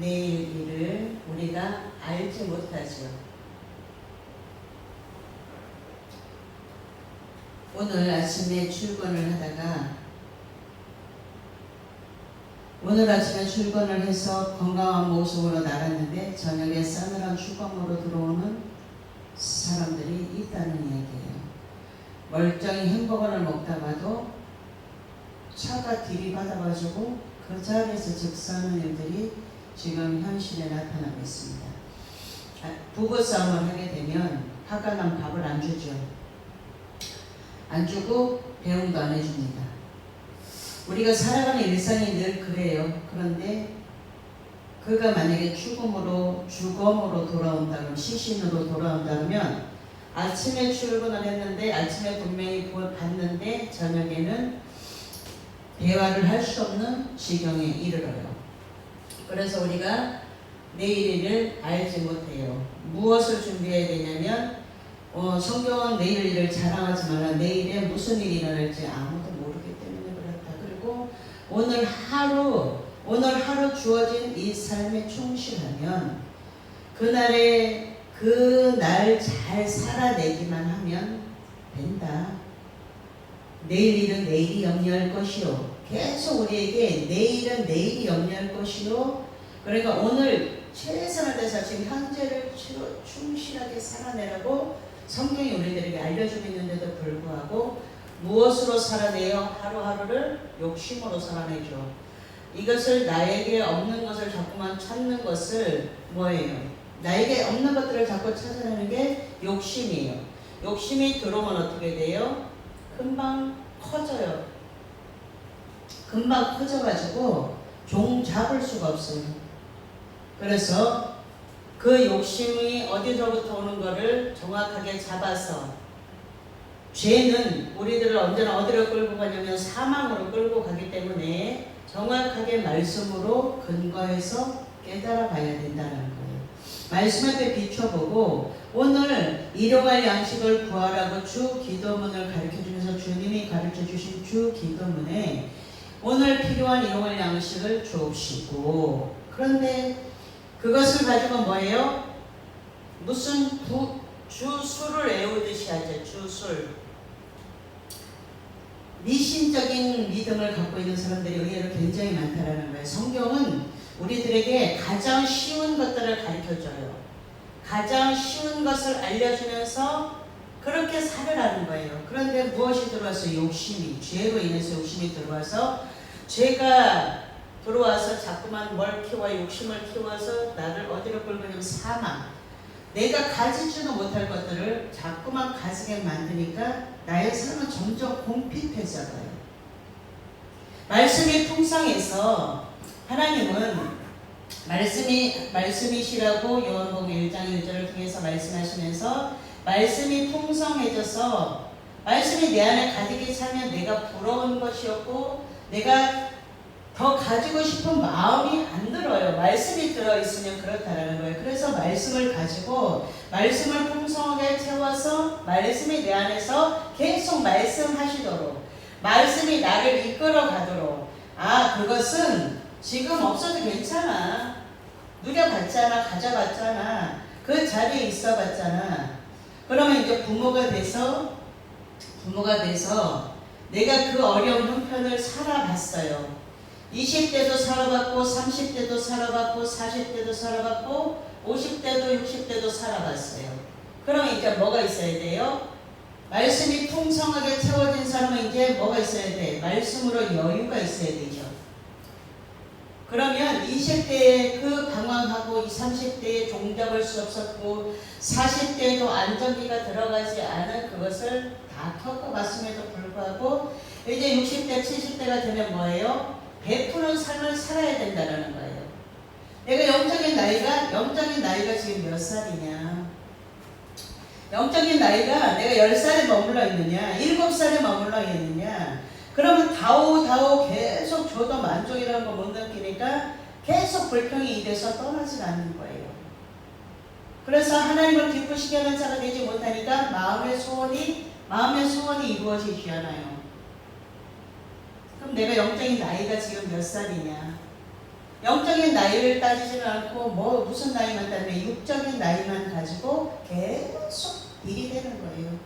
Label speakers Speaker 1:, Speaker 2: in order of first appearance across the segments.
Speaker 1: 내일 일을 우리가 알지 못하죠. 오늘 아침에 출근을 하다가 오늘 아침에 출근을 해서 건강한 모습으로 나갔는데 저녁에 싸늘한 휴감으로 들어오는 사람들이 있다는 이야기예요. 멀쩡히 햄버거를 먹다가도 차가 들이받아가지고 그 자리에서 즉사하는 일들이 지금 현실에 나타나고 있습니다. 부부싸움을 하게 되면 화가 난 밥을 안 주죠. 안 주고 배웅도 안 해줍니다. 우리가 살아가는 일상이 늘 그래요. 그런데 그가 만약에 죽음으로 돌아온다면, 시신으로 돌아온다면 아침에 출근을 했는데 아침에 분명히 봤는데 저녁에는 대화를 할 수 없는 지경에 이르러요. 그래서 우리가 내일을 알지 못해요. 무엇을 준비해야 되냐면 성경은 내일 일을 자랑하지 말라. 내일에 무슨 일이 일어날지 아무도 모르기 때문에 그렇다. 그리고 오늘 하루 주어진 이 삶에 충실하면 그날에 그날 잘 살아내기만 하면 된다. 내일 일은 내일이 염려할 것이요. 계속 우리에게 내일은 내일이 염려할 것이요. 그러니까 오늘 최선을 다해서 지금 현재를 충실하게 살아내라고 성경이 우리들에게 알려주고 있는데도 불구하고 무엇으로 살아내요? 하루하루를 욕심으로 살아내죠. 이것을 나에게 없는 것을 자꾸만 찾는 것을 뭐예요? 나에게 없는 것들을 자꾸 찾아내는 게 욕심이에요. 욕심이 들어오면 어떻게 돼요? 금방 커져요. 금방 커져가지고 종 잡을 수가 없어요. 그래서 그 욕심이 어디서부터 오는 거를 정확하게 잡아서 죄는 우리들을 언제나 어디로 끌고 가냐면 사망으로 끌고 가기 때문에 정확하게 말씀으로 근거해서 깨달아 봐야 된다는 거예요. 말씀 앞에 비춰보고 오늘 일용할 양식을 구하라고 주 기도문을 가르쳐주면서 주님이 가르쳐주신 주 기도문에 오늘 필요한 일용할 양식을 주옵시고, 그런데 그것을 가지고 뭐예요? 무슨 주술을 외우듯이 하죠. 주술. 미신적인 믿음을 갖고 있는 사람들이 의외로 굉장히 많다라는 거예요. 성경은 우리들에게 가장 쉬운 것들을 가르쳐줘요. 가장 쉬운 것을 알려주면서 그렇게 살으라는 거예요. 그런데 무엇이 들어와서 욕심이, 죄로 인해서 욕심이 들어와서 죄가 들어와서 자꾸만 뭘 키워 욕심을 키워서 나를 어디로 끌고 가냐면 사망. 내가 가지지도 못할 것들을 자꾸만 가지게 만드니까 나의 삶은 점점 공핍해져가요. 말씀이 풍성해서 하나님은 말씀이시라고 요한복음 1장 1절을 통해서 말씀하시면서 말씀이 풍성해져서 말씀이 내 안에 가득히 차면 내가 부러운 것이었고 내가 더 가지고 싶은 마음이 안 들어요. 말씀이 들어있으면 그렇다라는 거예요. 그래서 말씀을 가지고 말씀을 풍성하게 채워서 말씀이 내 안에서 계속 말씀하시도록 말씀이 나를 이끌어 가도록 그것은 지금 없어도 괜찮아. 누려봤잖아. 가져봤잖아. 그 자리에 있어봤잖아. 그러면 이제 부모가 돼서 내가 그 어려운 형편을 살아봤어요. 20대도 살아봤고 30대도 살아봤고 40대도 살아봤고 50대도 60대도 살아봤어요. 그러면 이제 뭐가 있어야 돼요? 말씀이 풍성하게 채워진 사람은 이제 뭐가 있어야 돼? 말씀으로 여유가 있어야 되죠. 그러면 20대에 그 방황하고 30대에 종잡을 수 없었고 40대에도 안정기가 들어가지 않은 그것을 다 겪어봤음에도 불구하고 이제 60대 70대가 되면 뭐예요? 베푸는 삶을 살아야 된다는 거예요. 내가 영적인 나이가 지금 몇 살이냐? 영적인 나이가 내가 10살에 머물러 있느냐? 7살에 머물러 있느냐? 그러면 다오 계속 줘도 만족이라는 거 못 느끼니까 계속 불평이 입에서 떠나질 않는 거예요. 그래서 하나님을 기쁘시게 하는 자가 되지 못하니까 마음의 소원이 이루어지지 않아요. 그럼 내가 영적인 나이가 지금 몇 살이냐? 영적인 나이를 따지지는 않고 뭐 무슨 나이만 따지면 육적인 나이만 가지고 계속 일이 되는 거예요.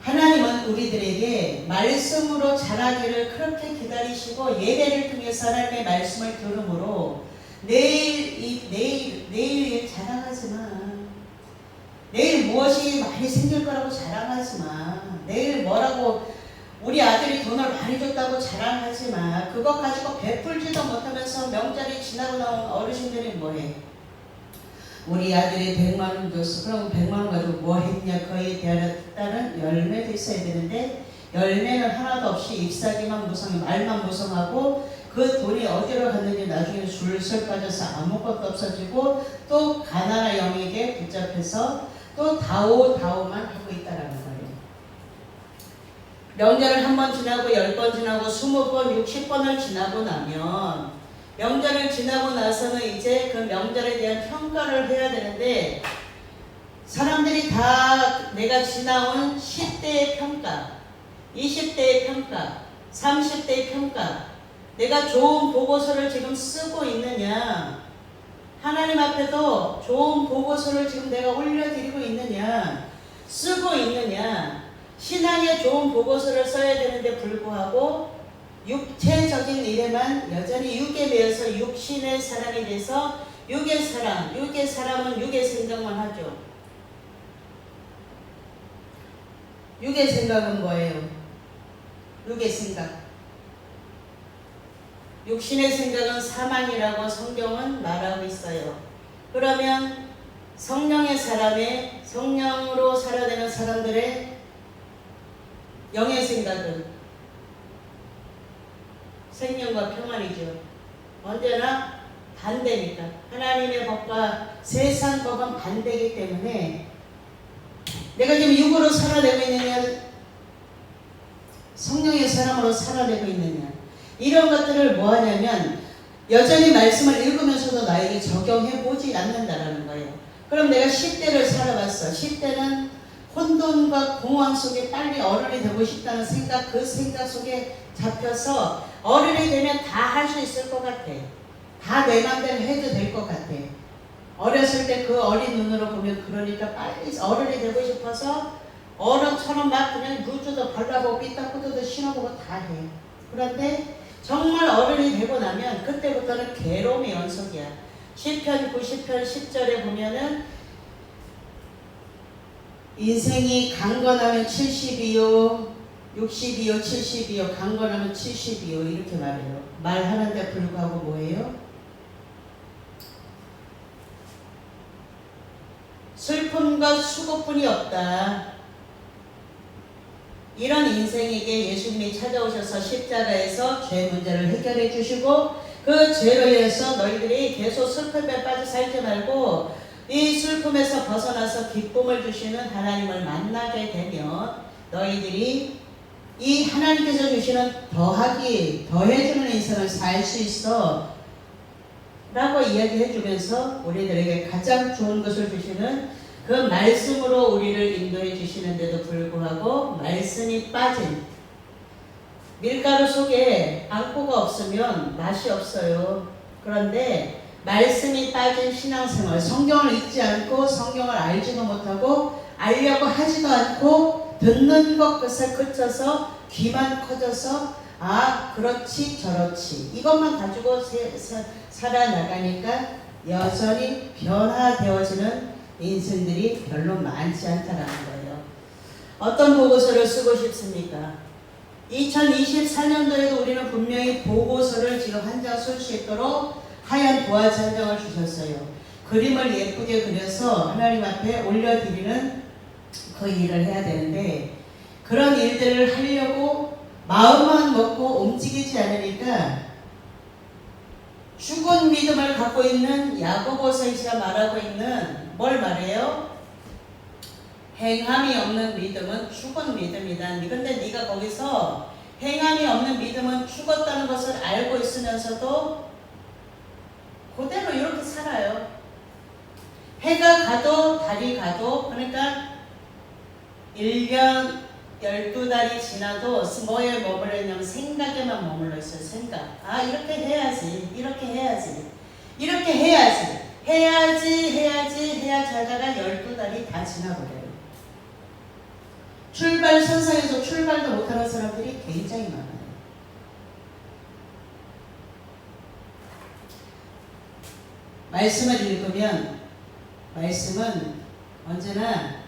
Speaker 1: 하나님은 우리들에게 말씀으로 자라기를 그렇게 기다리시고 예배를 통해서 하나님의 말씀을 들음으로 내일 일 자랑하지 마. 내일 무엇이 많이 생길 거라고 자랑하지 마. 내일 뭐라고 우리 아들이 돈을 많이 줬다고 자랑하지 마. 그것 가지고 베풀지도 못하면서 명절이 지나고 나온 어르신들이 뭐해? 우리 아들이 100만 원 줬어. 그럼 100만 원 가지고 뭐 했냐? 그에 따른 열매도 있어야 되는데 열매는 하나도 없이 잎사귀만 무성해 말만 무성하고 그 돈이 어디로 갔는지 나중에 줄설 빠져서 아무것도 없어지고 또 가난한 영에게 붙잡혀서 또 다오만 하고 있다라는 거예요. 명절을 한 번 지나고 10번 지나고 20번 60번을 지나고 나면 명절을 지나고 나서는 이제 그 명절에 대한 평가를 해야 되는데 사람들이 다 내가 지나온 10대의 평가, 20대의 평가, 30대의 평가 내가 좋은 보고서를 지금 쓰고 있느냐 하나님 앞에도 좋은 보고서를 지금 내가 올려드리고 있느냐 쓰고 있느냐 신앙에 좋은 보고서를 써야 되는데 불구하고 육체적인 일에만 여전히 육에 대해서 육신의 사람이 돼서 육의 사람은 육의 생각만 하죠. 육의 생각은 뭐예요? 육의 생각. 육신의 생각은 사망이라고 성경은 말하고 있어요. 그러면 성령의 사람의 성령으로 살아내는 사람들의 영의 생각은 생명과 평안이죠. 언제나 반대니까. 하나님의 법과 세상 법은 반대이기 때문에 내가 지금 육으로 살아내고 있느냐 성령의 사람으로 살아내고 있느냐 이런 것들을 뭐 하냐면 여전히 말씀을 읽으면서도 나에게 적용해 보지 않는다라는 거예요. 그럼 내가 10대를 살아봤어. 10대는 혼돈과 공허함 속에 빨리 어른이 되고 싶다는 생각, 그 생각 속에 잡혀서 어른이 되면 다 할 수 있을 것 같아. 다 내 맘대로 해도 될 것 같아. 어렸을 때 그 어린 눈으로 보면 그러니까 빨리 어른이 되고 싶어서 어른처럼 막 그냥 루즈도 발라보고 삐딱구도 신어보고 다 해. 그런데 정말 어른이 되고 나면 그때부터는 괴로움의 연속이야. 시편 90편 10절에 보면은 인생이 강건하면 70이요 60이요 70이요 강건하면 70이요 이렇게 말해요. 말하는데 불구하고 뭐예요? 슬픔과 수고뿐이 없다. 이런 인생에게 예수님이 찾아오셔서 십자가에서 죄 문제를 해결해 주시고 그 죄로 인해서 너희들이 계속 슬픔에 빠져 살지 말고 이 슬픔에서 벗어나서 기쁨을 주시는 하나님을 만나게 되면 너희들이 이 하나님께서 주시는 더해주는 인생을 살 수 있어 라고 이야기해 주면서 우리들에게 가장 좋은 것을 주시는 그 말씀으로 우리를 인도해 주시는데도 불구하고 말씀이 빠진 밀가루 속에 앙꼬가 없으면 맛이 없어요. 그런데 말씀이 빠진 신앙생활, 성경을 읽지 않고 성경을 알지도 못하고 알려고 하지도 않고 듣는 것에 그쳐서 귀만 커져서 아 그렇지 저렇지 이것만 가지고 살아나가니까 여전히 변화되어지는 인생들이 별로 많지 않다라는 거예요. 어떤 보고서를 쓰고 싶습니까? 2024년도에도 우리는 분명히 보고서를 지금 한 장 쓸 수 있도록 하얀 도화지 한 장을 주셨어요. 그림을 예쁘게 그려서 하나님 앞에 올려드리는 그 일을 해야 되는데 그런 일들을 하려고 마음만 먹고 움직이지 않으니까 죽은 믿음을 갖고 있는 야고보서에서 말하고 있는 뭘 말해요? 행함이 없는 믿음은 죽은 믿음이다. 그런데 네가 거기서 행함이 없는 믿음은 죽었다는 것을 알고 있으면서도 그대로 이렇게 살아요. 해가 가도 달이 가도 그러니까 1년 12달이 지나도 뭐에 머물러 있냐면 생각에만 머물러 있어요. 생각. 아, 이렇게 해야지. 이렇게 해야지. 이렇게 해야지. 해야지 하다가 12달이 다 지나버려요. 출발 선상에서 출발도 못하는 사람들이 굉장히 많아요. 말씀을 읽으면 말씀은 언제나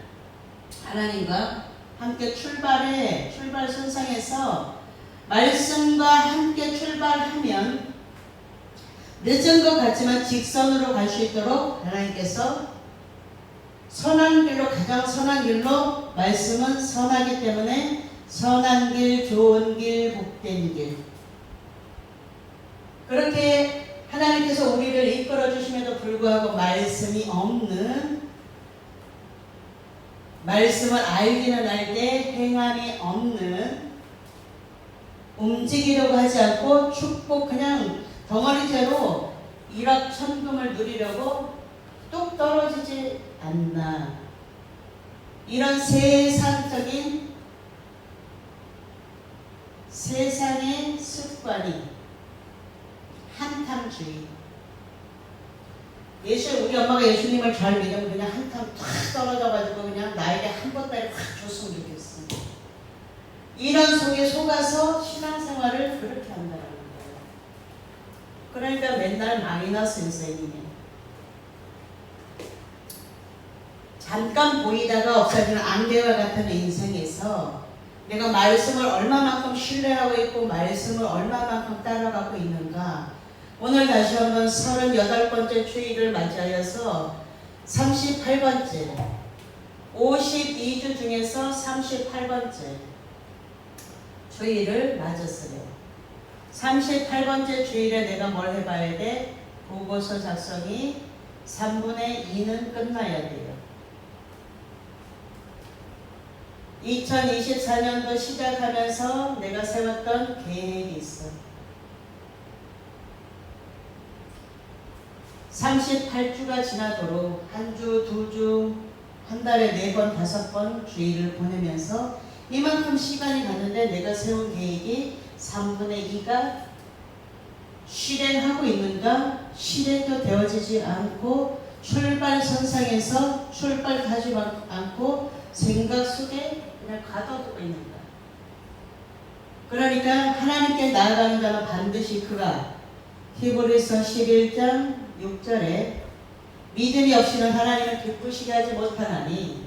Speaker 1: 하나님과 함께 출발 선상에서 말씀과 함께 출발하면 늦은 것 같지만 직선으로 갈 수 있도록 하나님께서 선한 길로, 가장 선한 길로, 말씀은 선하기 때문에 선한 길, 좋은 길, 복된 길, 그렇게 하나님께서 우리를 이끌어 주심에도 불구하고 말씀이 없는, 말씀을 알기는 알되 행함이 없는, 움직이려고 하지 않고 축복 그냥 덩어리째로 일확천금을 누리려고 뚝 떨어지지 않나, 이런 세상적인 세상의 습관이 한탕주의. 우리 엄마가 예수님을 잘 믿으면 그냥 한탕 탁 떨어져가지고 그냥 나에게 한 번짜리 확 줬으면 좋겠어. 이런 속에 속아서 신앙생활을 그렇게 한다는 거예요. 그러니까 맨날 마이너스 인생이에요. 잠깐 보이다가 없어지는 안개와 같은 인생에서 내가 말씀을 얼마만큼 신뢰하고 있고 말씀을 얼마만큼 따라가고 있는가. 오늘 다시 한번 38번째 주일을 맞이하여서 38번째 52주 중에서 38번째 주일을 맞았어요. 38번째 주일에 내가 뭘 해봐야 돼? 보고서 작성이 3분의 2는 끝나야 돼요. 2024년도 시작하면서 내가 세웠던 계획이 있어. 38주가 지나도록 한 주, 두 주, 한 달에 4번, 5번 주일을 보내면서 이만큼 시간이 갔는데 내가 세운 계획이 3분의 2가 실행하고 있는가? 실행도 되어지지 않고 출발선상에서 출발하지 않고 생각 속에 그냥 가둬두고 있는 거야. 그러니까 하나님께 나아가는 자는 반드시 그가 히브리서 11장 6절에 믿음이 없이는 하나님을 기쁘시게 하지 못하나니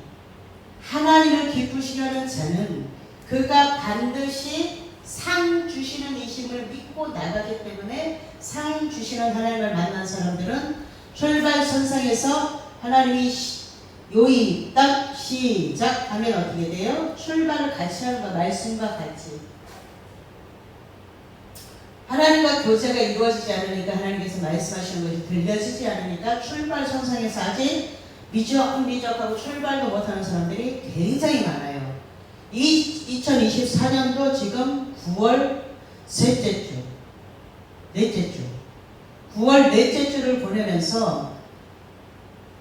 Speaker 1: 하나님을 기쁘시게 하는 자는 그가 반드시 상 주시는 이심을 믿고 나가기 때문에 상 주시는 하나님을 만난 사람들은 출발선상에서 하나님이 요이 딱 시작 하면 어떻게 돼요? 출발을 같이 하는 거, 말씀과 같이. 하나님과 교제가 이루어지지 않으니까, 하나님께서 말씀하시는 것이 들려지지 않으니까 출발선상에서 아직 미적하고 출발도 못하는 사람들이 굉장히 많아요. 2024년도 지금 9월 셋째 주, 넷째 주, 9월 넷째 주를 보내면서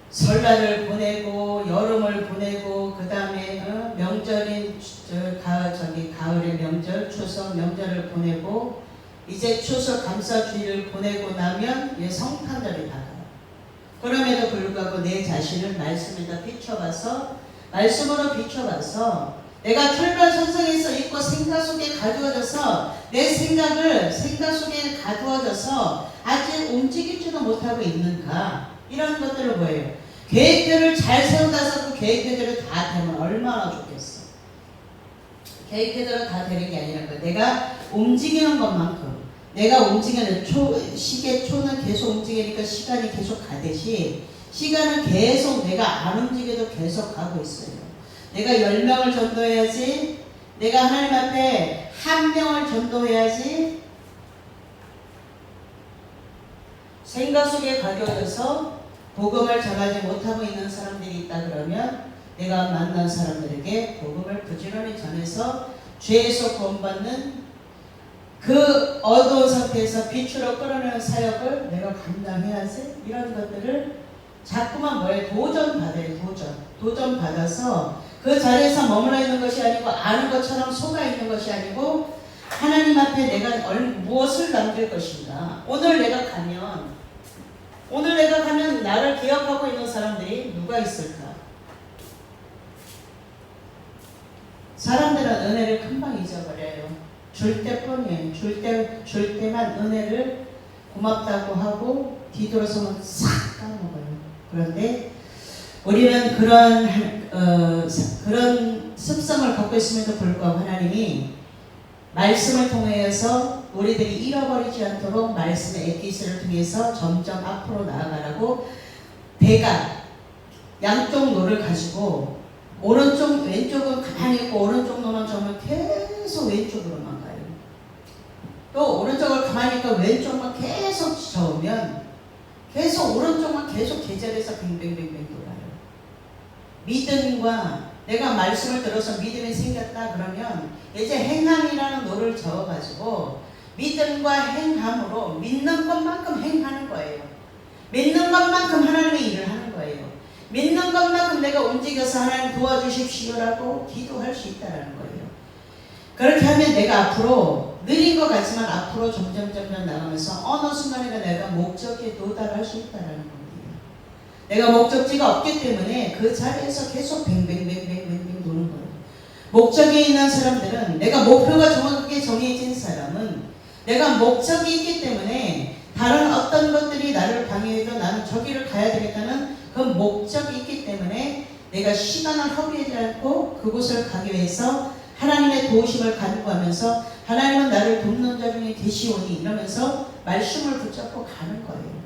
Speaker 1: 설날을 보내고 여름을 보내고 그 다음에 명절인 가을의 명절, 추석 명절을 보내고 이제 추석 감사주의를 보내고 나면 성탄절이 다가요. 그럼에도 불구하고 내 자신을 말씀에다 비춰봐서, 말씀으로 비춰봐서 내가 출발선상에서 있고 생각 속에 가두어져서 내 생각을 생각 속에 가두어져서 아직 움직이지도 못하고 있는가, 이런 것들을 뭐예요? 계획들을 잘 세운다서 그 계획들을 다 되면 얼마나 좋겠어. 계획대로 다 되는 게 아니라 내가 움직이는 것만큼, 내가 움직이는 시계 초는 계속 움직이니까 시간이 계속 가듯이 시간은 계속 내가 안 움직여도 계속 가고 있어요. 내가 10명을 전도해야지, 내가 하나님 앞에 1명을 전도해야지. 생각 속에 가려져서 복음을 전하지 못하고 있는 사람들이 있다 그러면 내가 만난 사람들에게 복음을 부지런히 전해서 죄에서 구원받는 그 어두운 상태에서 빛으로 끌어내는 사역을 내가 감당해야지. 이런 것들을 자꾸만 도전받아요. 도전받아서 그 그 자리에서 머물러 있는 것이 아니고 아는 것처럼 속아 있는 것이 아니고 하나님 앞에 내가 무엇을 남길 것인가. 오늘 내가 가면 나를 기억하고 있는 사람들이 누가 있을까? 사람들은 은혜를 금방 잊어버려요. 줄 때뿐이에요. 줄 때만 은혜를 고맙다고 하고 뒤돌아서면 싹 까먹어요. 그런데 우리는 그런 습성을 갖고 있음에도 불구하고 하나님이 말씀을 통해서 우리들이 잃어버리지 않도록 말씀의 엑기스를 통해서 점점 앞으로 나아가라고 배가 양쪽 노를 가지고 오른쪽 왼쪽은 가만히 있고 오른쪽 노는 정말 계속 왼쪽으로만 가요. 또 오른쪽을 가만히 있고 왼쪽만 계속 저으면 계속 오른쪽만 계속 계절해서 뱅뱅뱅뱅 돌아요. 믿음과 내가 말씀을 들어서 믿음이 생겼다 그러면 이제 행함이라는 노를 저어가지고 믿음과 행함으로 믿는 것만큼 행하는 거예요. 믿는 것만큼 하나님의 일을 하는 거예요. 믿는 것만큼 내가 움직여서 하나님 도와주십시오라고 기도할 수 있다는 거예요. 그렇게 하면 내가 앞으로 느린 것 같지만 앞으로 점점 나가면서 어느 순간에 내가 목적에 도달할 수 있다는 겁니다. 내가 목적지가 없기 때문에 그 자리에서 계속 뱅뱅뱅뱅뱅뱅 도는 거예요. 목적이 있는 사람들은 내가 목표가 정확하게 정해진 사람은 내가 목적이 있기 때문에 다른 어떤 것들이 나를 방해해도 나는 저기를 가야 되겠다는 그 목적이 있기 때문에 내가 시간을 허비하지 않고 그곳을 가기 위해서 하나님의 도우심을 간구하면서 하나님은 나를 돕는 자 중에 계시오니 이러면서 말씀을 붙잡고 가는 거예요.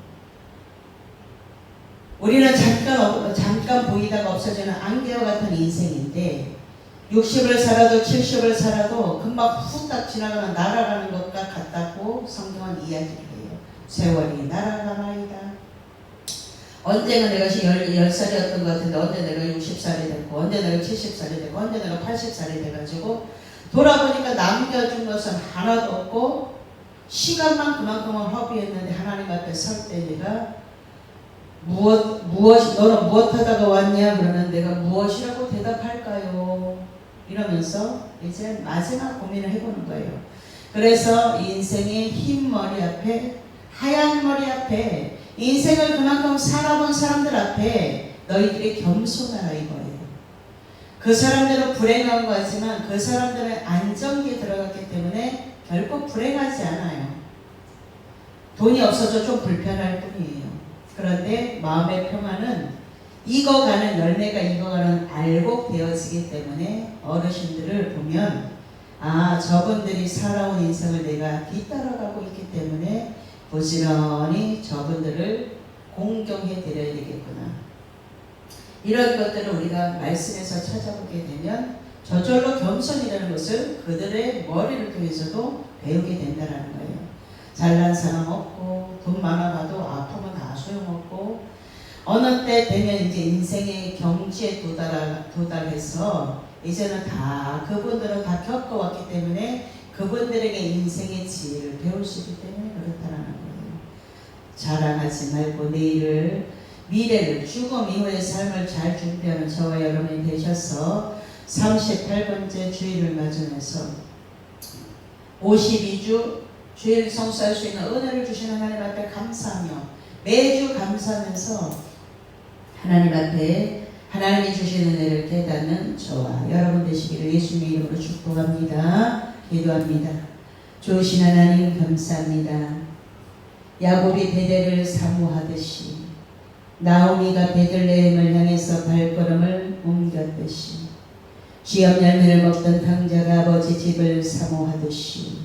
Speaker 1: 우리는 잠깐 보이다가 없어지는 안개와 같은 인생인데 60을 살아도 70을 살아도 금방 후딱 지나가는 날아가는 것과 같다고 성경은 이야기를 해요. 세월이 날아가나이다. 언제가 내가 10살이었던 것 같은데 언제 내가 60살이 됐고 언제 내가 70살이 되고 언제 내가 80살이 돼가지고 돌아보니까 남겨준 것은 하나도 없고 시간만 그만큼만 허비했는데 하나님 앞에 설 때 내가 너는 무엇 하다가 왔냐? 그러면 내가 무엇이라고 대답할까요? 이러면서 이제 마지막 고민을 해보는 거예요. 그래서 인생의 흰 머리 앞에 하얀 머리 앞에 인생을 그만큼 살아본 사람들 앞에 너희들이 겸손하라 이거예요. 그 사람들은 불행한 거 같지만 그 사람들은 안정기에 들어갔기 때문에 결국 불행하지 않아요. 돈이 없어서 좀 불편할 뿐이에요. 그런데 마음의 평안은 익어가는 열매가 익어가는 알곡되어지기 때문에 어르신들을 보면 아 저분들이 살아온 인생을 내가 뒤따라가고 있기 때문에 부지런히 저분들을 공경해 드려야 되겠구나. 이런 것들을 우리가 말씀에서 찾아보게 되면 저절로 겸손이라는 것을 그들의 머리를 통해서도 배우게 된다는 거예요. 잘난 사람 없고 돈 많아봐도 아프면 다 소용없고 어느 때 되면 이제 인생의 경지에 도달해서 이제는 다 그분들은 다 겪어왔기 때문에 그분들에게 인생의 지혜를 배울 수 있기 때문에 그렇다는 거예요. 자랑하지 말고 미래를 죽음 이후의 삶을 잘 준비하는 저와 여러분이 되셔서 38번째 주일을 맞으면서 52주 주일 성수할 수 있는 은혜를 주시는 하나님 앞에 감사하며 매주 감사하면서 하나님 앞에 하나님이 주시는 은혜를 깨닫는 저와 여러분 되시기를 예수님의 이름으로 축복합니다. 기도합니다. 좋으신 하나님 감사합니다. 야곱이 베델을 사모하듯이 나오미가 베들레헴을 향해서 발걸음을 옮겼듯이 시험 열매를 먹던 당자가 아버지 집을 사모하듯이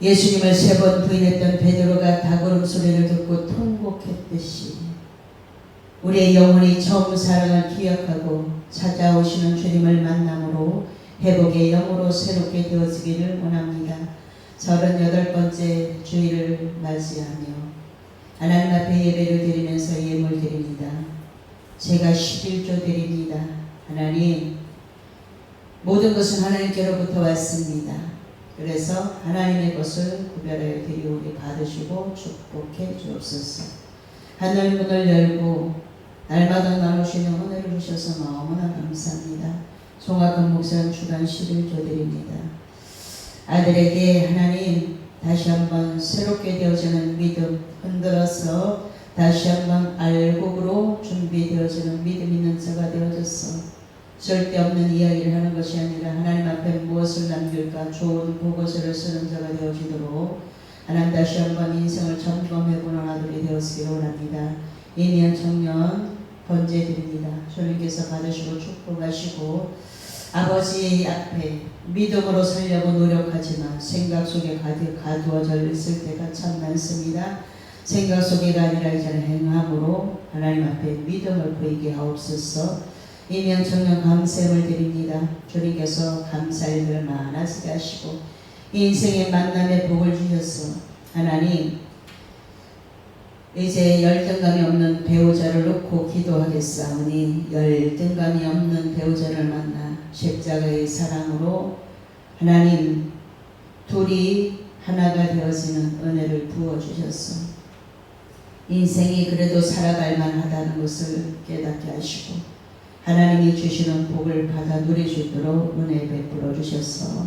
Speaker 1: 예수님을 3번 부인했던 베드로가 닭울음 소리를 듣고 통곡했듯이 우리의 영혼이 처음 사랑을 기억하고 찾아오시는 주님을 만남으로 회복의 영으로 새롭게 되어지기를 원합니다. 38번째 주일을 맞이하며 하나님 앞에 예배를 드리면서 예물 드립니다. 제가 11조 드립니다. 하나님 모든 것은 하나님께로부터 왔습니다. 그래서 하나님의 것을 구별하여 드리오니 받으시고 축복해 주옵소서. 하늘 문을 열고 날마다 나누시는 은혜를 주셔서 너무나 감사합니다. 송학근 목사님 주간 11조 드립니다. 아들에게 하나님 다시 한번 새롭게 되어지는 믿음 흔들어서 다시 한번 알곡으로 준비되어지는 믿음 있는 자가 되어졌어. 쓸데없는 이야기를 하는 것이 아니라 하나님 앞에 무엇을 남길까 좋은 보고서를 쓰는 자가 되어지도록 하나님 다시 한번 인생을 점검해보는 아들이 되었기를 원합니다. 이면 청년 번제드립니다. 주님께서 받으시고 축복하시고 아버지 앞에 믿음으로 살려고 노력하지만 생각 속에 가두어져 있을 때가 참 많습니다. 생각 속에가 아니라 이제는 행함으로 하나님 앞에 믿음을 보이게 하옵소서. 이면 청년 감사를 드립니다. 주님께서 감사일을 많아지게 하시고 인생의 만남의 복을 주셔서 하나님 이제 열등감이 없는 배우자를 놓고 기도하겠사오니 열등감이 없는 배우자를 만나 십자가의 사랑으로 하나님 둘이 하나가 되어지는 은혜를 부어주셨소. 인생이 그래도 살아갈 만하다는 것을 깨닫게 하시고 하나님이 주시는 복을 받아 누릴 수 있도록 은혜 베풀어 주셨어.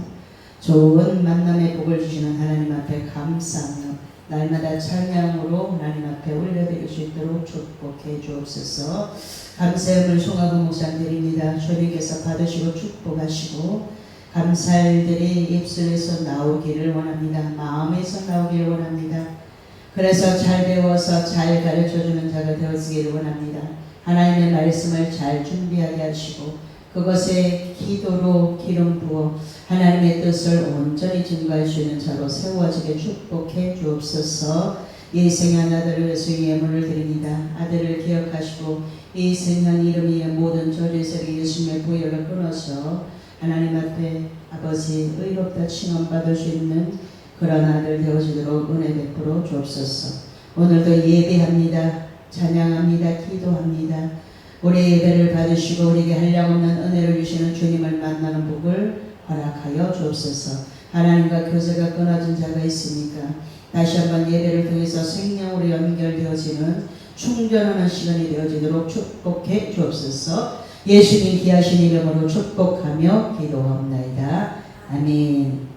Speaker 1: 좋은 만남의 복을 주시는 하나님 앞에 감사하며 날마다 찬양으로 하나님 앞에 올려드릴 수 있도록 축복해 주옵소서. 감사함을 송하근 목사님 드립니다. 주님께서 받으시고 축복하시고 감사일들이 입술에서 나오기를 원합니다. 마음에서 나오기를 원합니다. 그래서 잘 배워서 잘 가르쳐주는 자가 되어지기를 원합니다. 하나님의 말씀을 잘 준비하게 하시고 그것에 기도로 기름 부어 하나님의 뜻을 온전히 증거할 수 있는 자로 세워지게 축복해 주옵소서. 이승현 아들을 위해서 예물을 드립니다. 아들을 기억하시고 이승현 이름 위에 모든 저주세력 예수님의 보혈을 끊어서 하나님 앞에 아버지 의롭다 칭함받을 수 있는 그런 아들 되어지도록 은혜 베풀어 주옵소서. 오늘도 예배합니다. 찬양합니다. 기도합니다. 우리 예배를 받으시고 우리에게 한량없는 은혜를 주시는 주님을 만나는 복을 허락하여 주옵소서. 하나님과 교제가 끊어진 자가 있으니까 다시 한번 예배를 통해서 생명으로 연결되어지는 충전하는 시간이 되어지도록 축복해 주옵소서. 예수님 귀하신 이름으로 축복하며 기도합니다. 아멘.